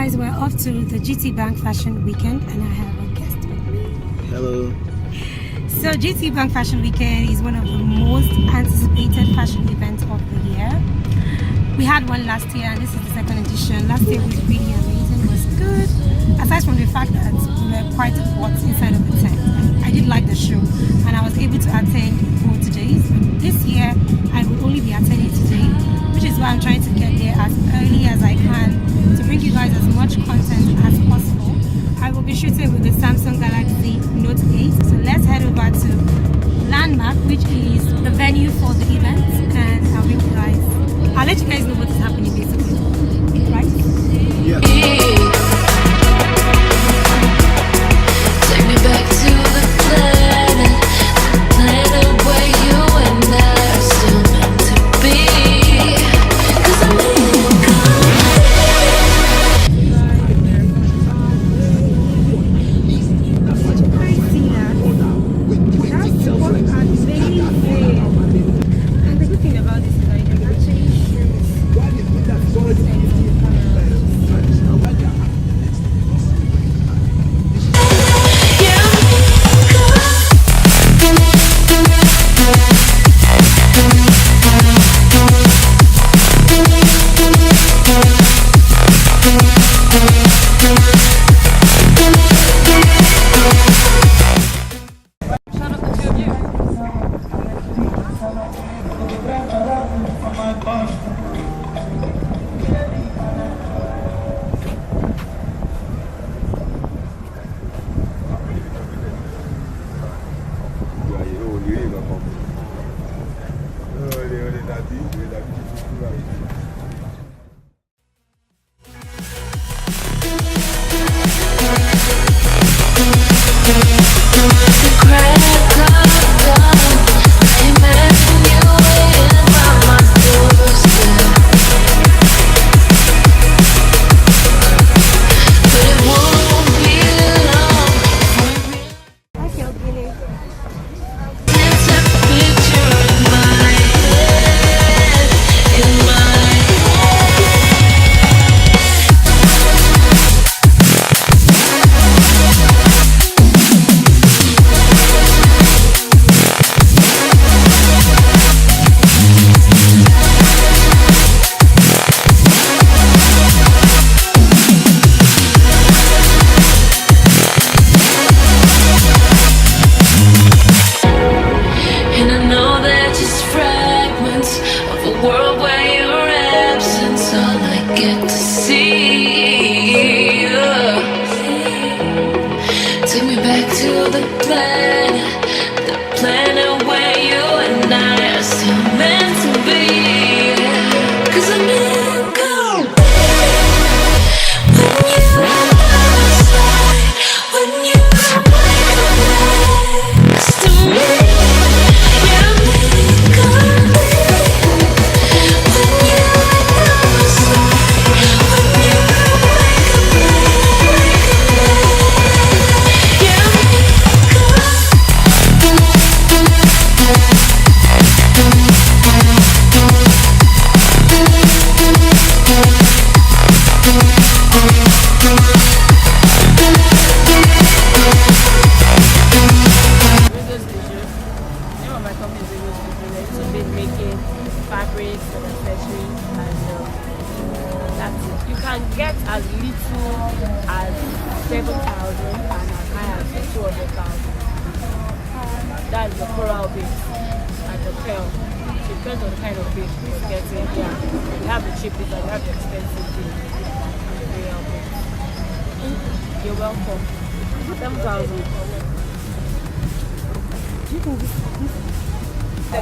guys, we're off to the GT Bank Fashion Weekend and I have a guest with me. Hello. So GT Bank Fashion Weekend is one of the most anticipated fashion events of the year. We had one last year and this is the second edition. Last year was really amazing, it was good. Aside from the fact that we were quite hot inside of the tent. I did like the show and I was able to attend both days. This year I will only be attending today, which is why I'm trying to get there as early as I can to bring you guys as much content as possible. I will be shooting with the Samsung Galaxy Note 8. So let's head over to Landmark, which is the venue for the event, and I'll let you guys know what is happening basically. Right? Yeah. Take me back to the planet where you and I are still meant to be. 'Cause I'm And the good thing about this is that you can actually shoot the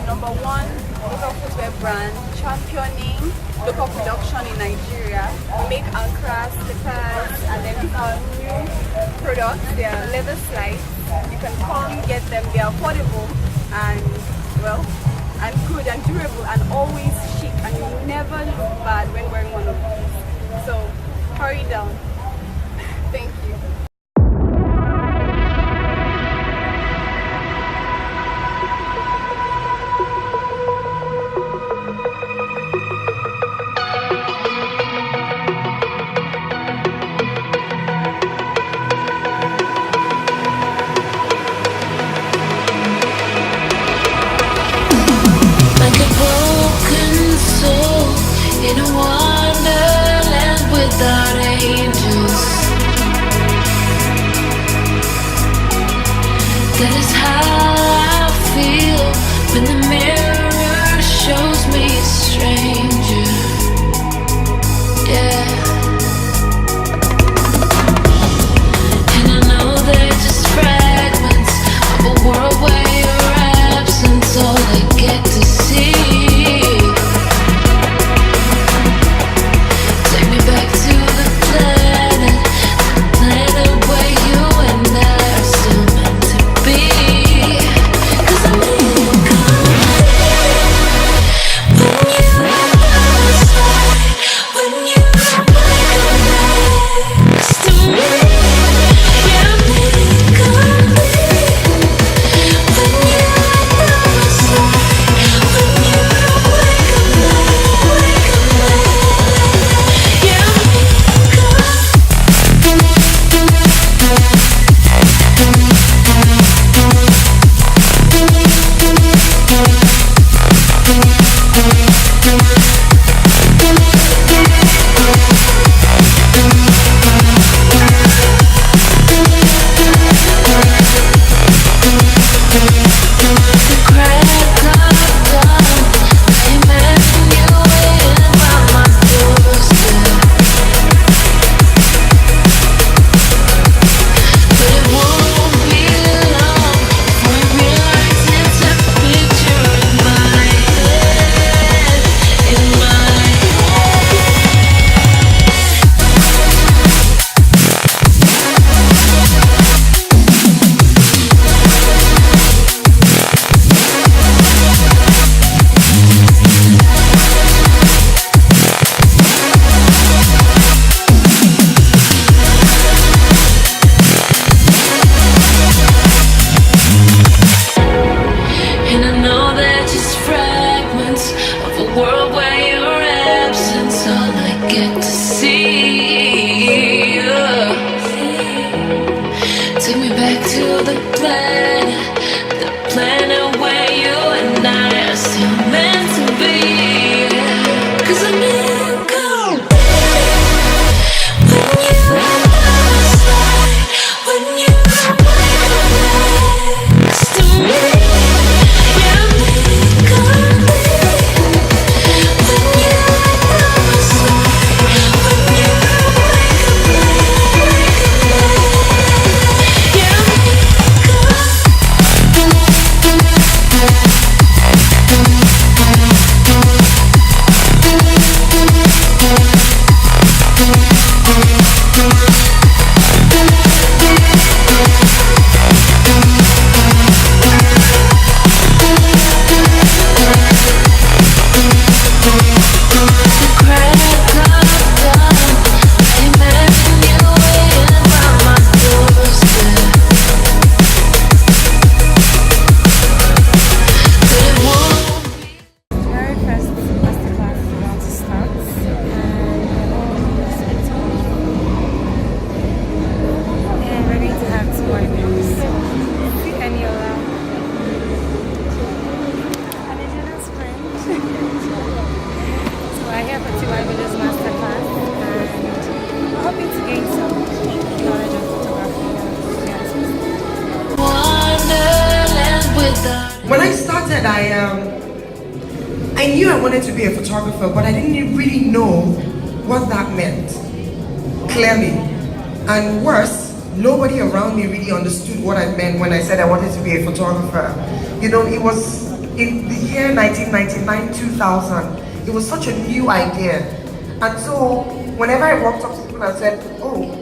number one local footwear brand championing local production in Nigeria. We make Ankara, slippers, and then we have new products. They are leather slides. You can come get them. They are affordable and well, and good and durable and always chic, and you never look bad when wearing one of these. So hurry down. Thank you. in a wonderland without angels. That is how I feel when the mirror shows me a stranger. Yeah. And I know they're just fragments of a world where your absence all I get to see. Take me back to the planet where you and I are still meant to be. 'Cause I'm when you next to me. Yeah, I'm When I started, I knew I wanted to be a photographer, but I didn't really know what that meant, clearly. And worse, nobody around me really understood what I meant when I said I wanted to be a photographer. You know, it was in the year 1999, 2000. It was such a new idea. And so, whenever I walked up to people and said, oh,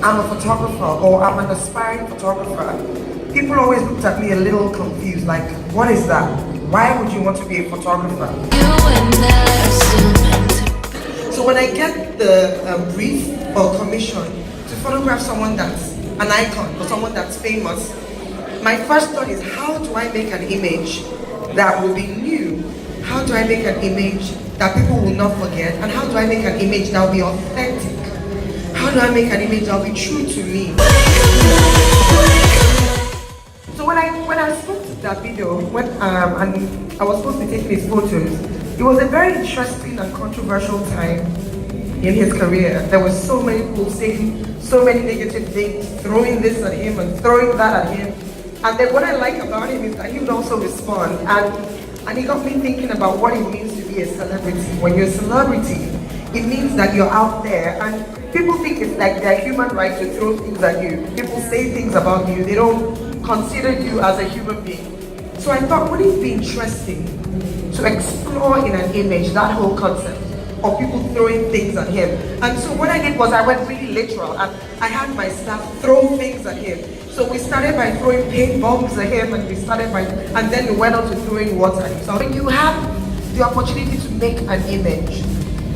I'm a photographer, or I'm an aspiring photographer, people always looked at me a little confused, like, what is that? Why would you want to be a photographer? So when I get the brief or commission to photograph someone that's an icon or someone that's famous, my first thought is, how do I make an image that will be new? How do I make an image that people will not forget? And how do I make an image that will be authentic? How do I make an image that will be true to me? So when I spoke to that video, and I was supposed to be taking his photos, It was a very interesting and controversial time in his career. There were so many people saying so many negative things, throwing this at him and throwing that at him. And then what I like about him is that he would also respond. And he got me thinking about what it means to be a celebrity. When you're a celebrity, it means that you're out there and people think it's like their human right to throw things at you. People say things about you, they don't consider you as a human being. So I thought, wouldn't it be interesting to explore in an image that whole concept of people throwing things at him? And so what I did was I went really literal and I had my staff throw things at him. So we started by throwing paint bombs at him and then we went on to throwing water at him. So when you have the opportunity to make an image,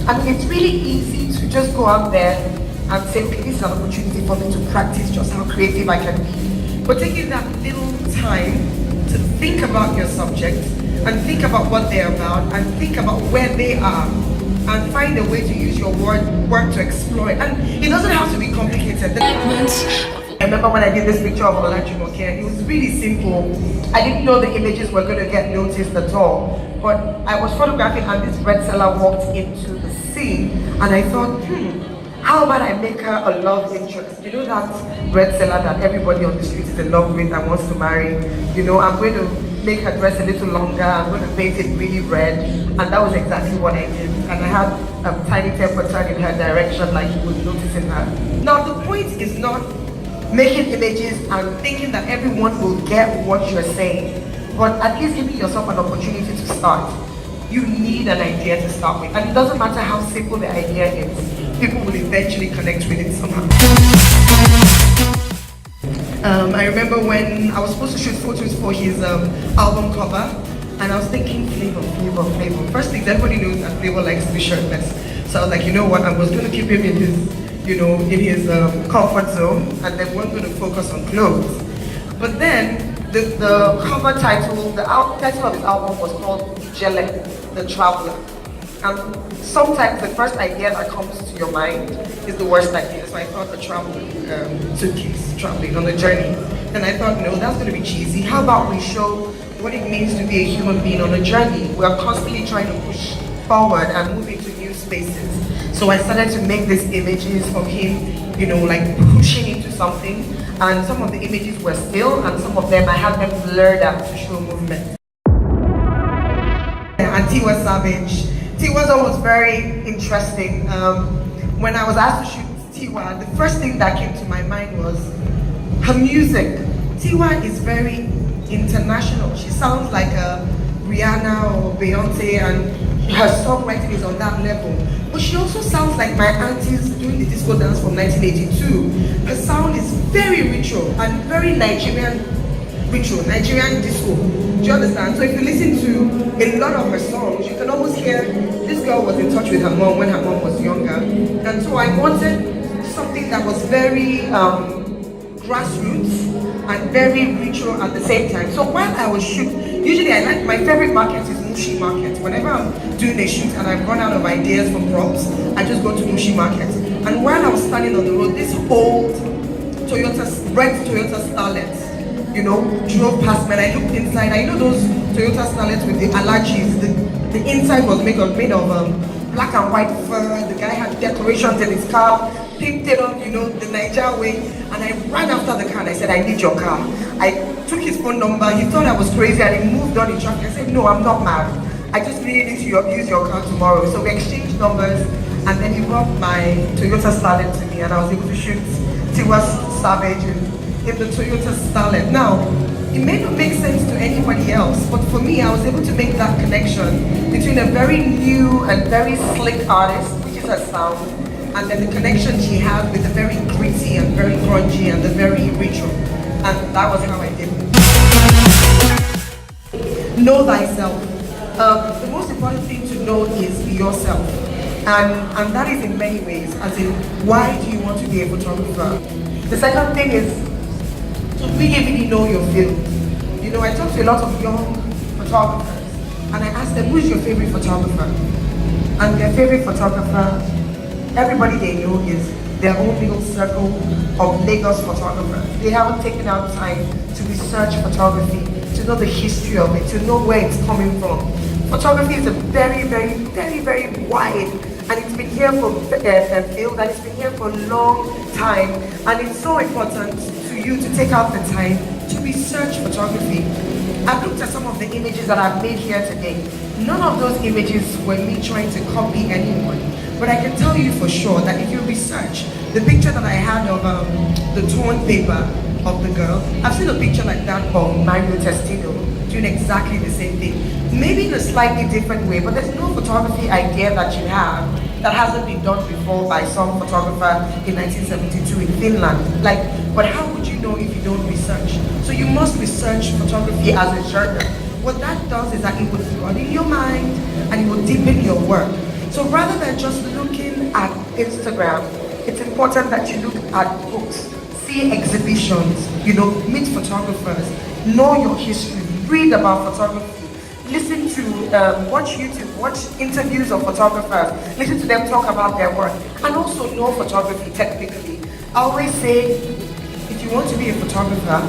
I mean, it's really easy to just go out there and say, okay, this is an opportunity for me to practice just how creative I can be. But taking that little time to think about your subject and think about what they're about and think about where they are and find a way to use your work to exploit. And it doesn't have to be complicated. I remember when I did this picture of Owolabi, it was really simple. I didn't know the images were going to get noticed at all. But I was photographing and this bread seller walked into the scene and I thought, how about I make her a love interest? You know that bread seller that everybody on the street is in love with and wants to marry? You know, I'm going to make her dress a little longer, I'm going to paint it really red. And that was exactly what I did. And I had a tiny temper turn in her direction like you would notice in her. Now the point is not making images and thinking that everyone will get what you're saying, but at least giving yourself an opportunity to start. You need an idea to start with, and it doesn't matter how simple the idea is, people will eventually connect with it somehow. I remember when I was supposed to shoot photos for his album cover, and I was thinking flavor. First thing, everybody knows that Flavor likes to be shirtless. So I was like, you know what, I was going to keep him in his comfort zone, and then we're going to focus on clothes. But then, the cover title, the title of his album was called Jelle, the Traveler. And sometimes the first idea that comes to your mind is the worst idea. So I thought the traveling suitcase, traveling on a journey. And I thought, no, that's going to be cheesy. How about we show what it means to be a human being on a journey? We are constantly trying to push forward and move into new spaces. So I started to make these images of him, like pushing into something. And some of the images were still, and some of them I had them blurred out to show movement. And Tiwa Savage. Tiwa's was very interesting. When I was asked to shoot Tiwa, the first thing that came to my mind was her music. Tiwa is very international. She sounds like a Rihanna or Beyonce, and her songwriting is on that level. But she also sounds like my aunties doing the disco dance from 1982. Her sound is very ritual and very Nigerian ritual, Nigerian disco. Do you understand? So if you listen to a lot of her songs, you can almost hear this girl was in touch with her mom when her mom was younger. And so I wanted something that was very grassroots and very ritual at the same time. So while I was shooting, usually my favorite market is Mushi Market. Whenever I'm doing a shoot and I've run out of ideas for props, I just go to Mushi Market. And while I was standing on the road, this old red Toyota Stylist, drove past me, and I looked inside. I know those Toyota Stylists with the allergies. The inside was made of black and white fur. The guy had decorations in his car, painted on, the Niger way. And I ran after the car and I said, I need your car. I took his phone number. He thought I was crazy and he moved on in traffic. I said, no, I'm not mad. I just really need to use your car tomorrow. So we exchanged numbers, and then he brought my Toyota Stylist to me, and I was able to shoot Tiwa Savage in the Toyota Stylist. Now, it may not make sense to anybody else, but for me, I was able to make that connection between a very new and very slick artist, which is her sound, and then the connection she had with the very gritty and very grungy and the very ritual. And that was how I did it. Know thyself. The most important thing to know is yourself. And that is in many ways, as in, why do you want to be a photographer? The second thing is to really know your field. I talk to a lot of young photographers, and I ask them, who is your favorite photographer? And their favorite photographer, everybody they know, is their own little circle of Lagos photographers. They haven't taken out time to research photography, to know the history of it, to know where it's coming from. Photography is a very, very, very, very wide, and it's been here for field, and it's been here for a long time, and it's so important to you to take out the time to research photography. I've looked at some of the images that I've made here today. None of those images were me trying to copy anyone, but I can tell you for sure that if you research the picture that I had of the torn paper of the girl, I've seen a picture like that of Mario Testino doing exactly the same thing. Maybe in a slightly different way, but there's no photography idea that you have that hasn't been done before by some photographer in 1972 in Finland. But how would you know if you don't research? So you must research photography as a journal. What that does is that it will broaden your mind and it will deepen your work. So rather than just looking at Instagram, it's important that you look at books, see exhibitions, meet photographers, know your history, read about photography, listen to, watch YouTube, watch interviews of photographers, listen to them talk about their work, and also know photography technically. I always say, if you want to be a photographer,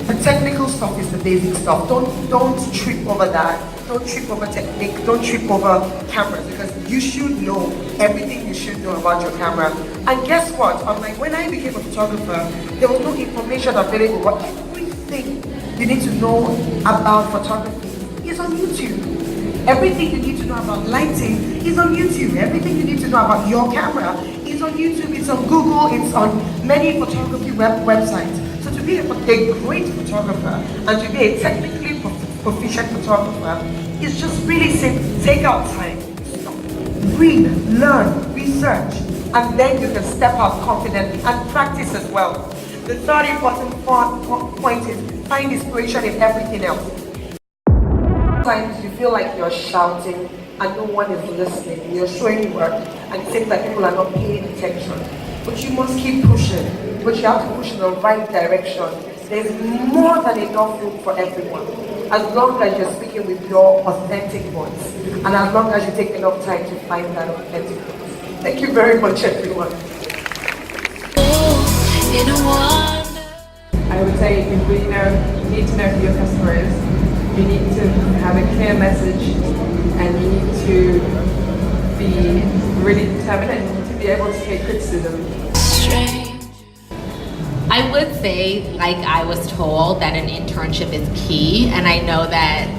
the technical stuff is the basic stuff. Don't trip over that. Don't trip over technique. Don't trip over cameras, because you should know everything you should know about your camera. And guess what? When I became a photographer, there was no information available. But everything you need to know about photography is on YouTube. Everything you need to know about lighting is on YouTube. Everything you need to know about your camera is on YouTube. It's on Google. It's on many photography websites. So to be a great photographer and to be a technically proficient photographer is just really simple. Take out time, stop, read, learn, research, and then you can step out confidently and practice as well. The third important point is find inspiration in everything else. Sometimes you feel like you're shouting and no one is listening. You're showing work and it seems like people are not paying attention. But you must keep pushing. But you have to push in the right direction. There's more than enough room for everyone. As long as you're speaking with your authentic voice. And as long as you take enough time to find that authentic voice. Thank you very much, everyone. I would say you need to know who your customer is. You need to have a clear message, and you need to be really determined and to be able to take criticism. I would say, like I was told, that an internship is key, and I know that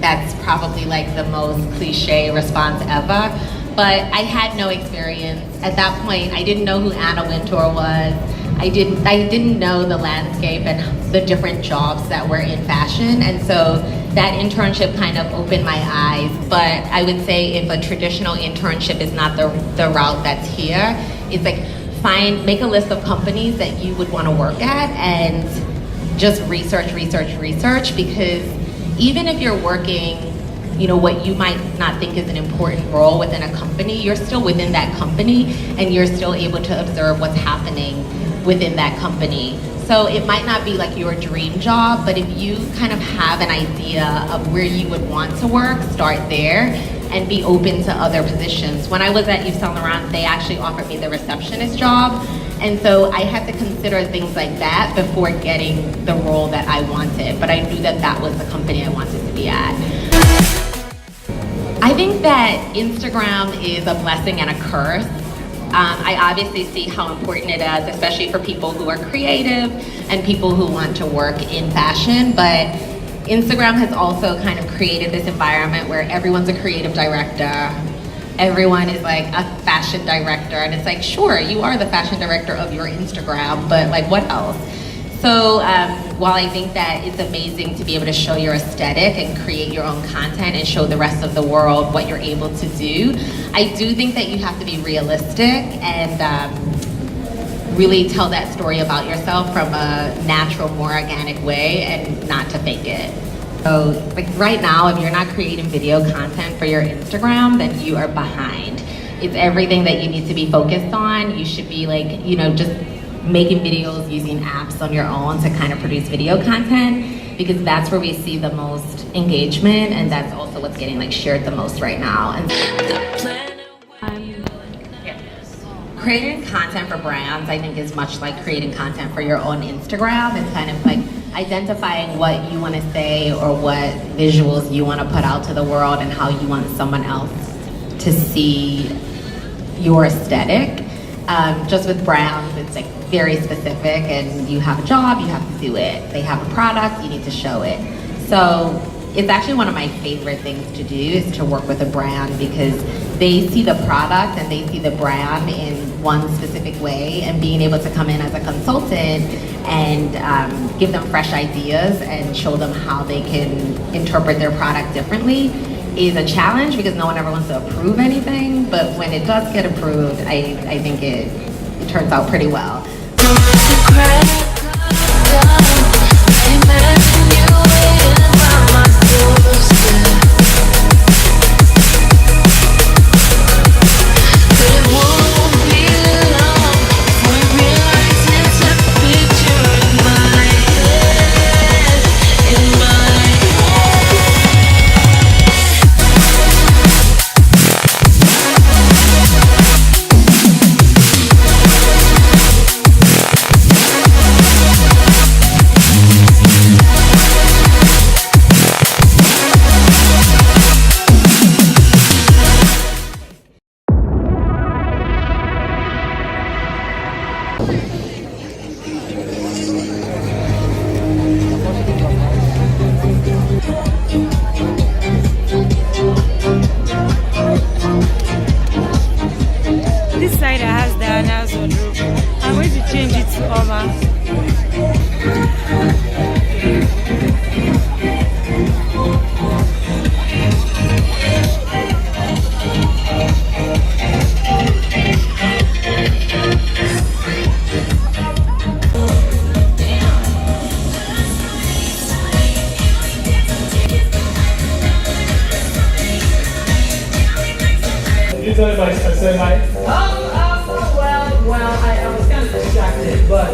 that's probably like the most cliche response ever, but I had no experience. At that point, I didn't know who Anna Wintour was. I didn't know the landscape and the different jobs that were in fashion, and so that internship kind of opened my eyes. But I would say if a traditional internship is not the route that's here, it's like make a list of companies that you would want to work at and just research, because even if you're working, what you might not think is an important role within a company, you're still within that company and you're still able to observe what's happening within that company. So it might not be like your dream job, but if you kind of have an idea of where you would want to work, start there and be open to other positions. When I was at Yves Saint Laurent, they actually offered me the receptionist job. And so I had to consider things like that before getting the role that I wanted. But I knew that that was the company I wanted to be at. I think that Instagram is a blessing and a curse. I obviously see how important it is, especially for people who are creative and people who want to work in fashion, but Instagram has also kind of created this environment where everyone's a creative director, everyone is like a fashion director, and it's like, sure, you are the fashion director of your Instagram, but like what else? So while I think that it's amazing to be able to show your aesthetic and create your own content and show the rest of the world what you're able to do, I do think that you have to be realistic and really tell that story about yourself from a natural, more organic way and not to fake it. So like right now, if you're not creating video content for your Instagram, then you are behind. It's everything that you need to be focused on. You should be like, just making videos using apps on your own to kind of produce video content, because that's where we see the most engagement, and that's also what's getting like shared the most right now. And creating content for brands, I think, is much like creating content for your own Instagram. It's kind of like identifying what you want to say or what visuals you want to put out to the world and how you want someone else to see your aesthetic. Just with brands, it's like very specific, and you have a job, you have to do it. They have a product, you need to show it. So it's actually one of my favorite things to do is to work with a brand, because they see the product and they see the brand in one specific way, and being able to come in as a consultant and give them fresh ideas and show them how they can interpret their product differently is a challenge, because no one ever wants to approve anything, but when it does get approved, I think it turns out pretty well. This side has Diana's wardrobe. I'm going to change it to Oma. You tell everybody I said hi. Well, I was kind of distracted, but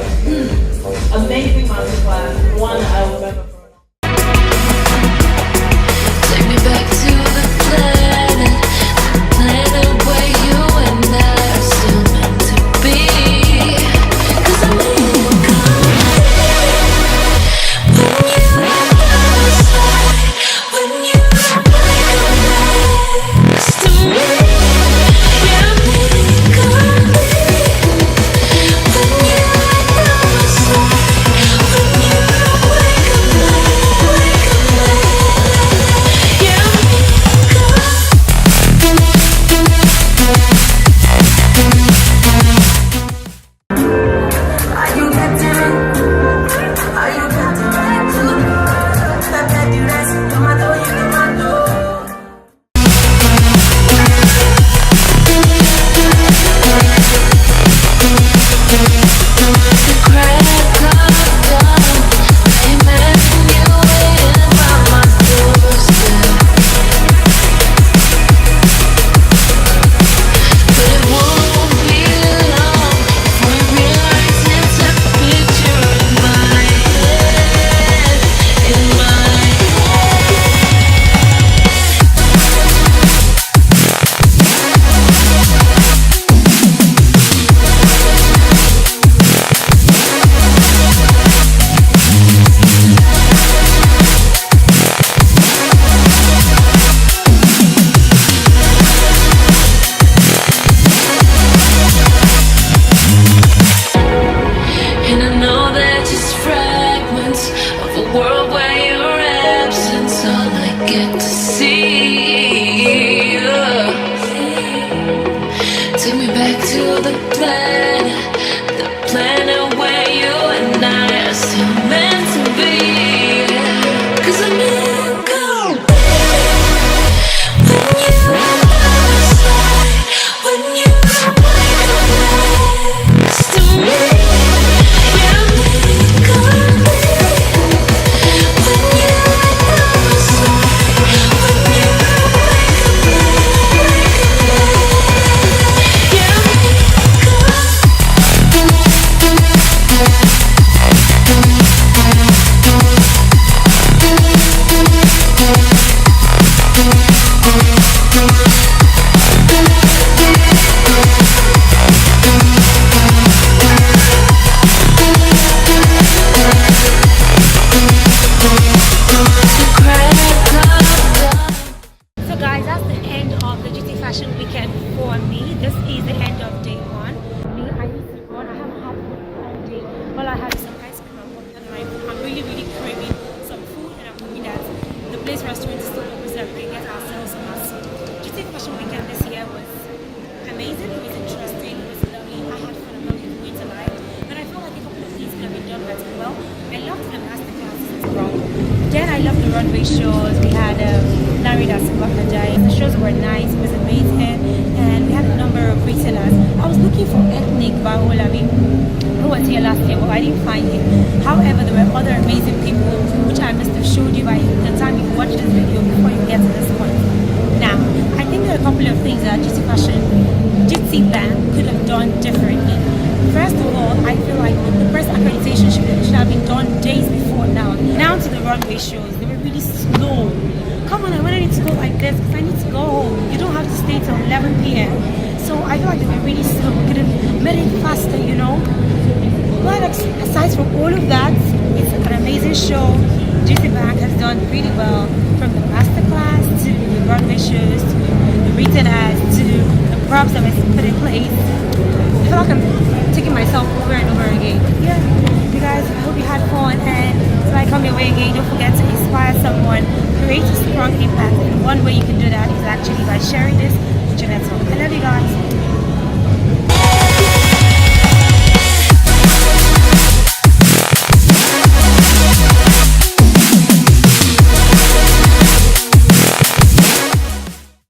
amazing masterclass. One I will never forget. Take me back to the planet where you and I are still meant to be. 'Cause I'm in when you next to me. shows. We had Narida Subakajai. The shows were nice, it was amazing, and we had a number of retailers. I was looking for Ethnik by Owolabi, who was here last year, but I didn't find him. However, there were other amazing people, which I must have showed you by the time you watch this video before you get to this point. Now, I think there are a couple of things that Jitsi Bank could have done differently. First of all, I feel like the press accreditation should have been done days before now. Now to the runway shows, they were really slow. Come on, I need to go like this because I need to go home. You don't have to stay till 11 p.m. So I feel like they were really slow. We could have made it faster, you know. But aside from all of that, it's an amazing show. Jitsi Bank has done really well, from the masterclass to the runway shows to the retailers to the props that were put in place. I feel like I'm taking myself over and over again. Yeah, you guys, I hope you had fun, and so I come your way again, don't forget to inspire someone, create a strong impact, and one way you can do that is actually by sharing this with your network. I love you guys.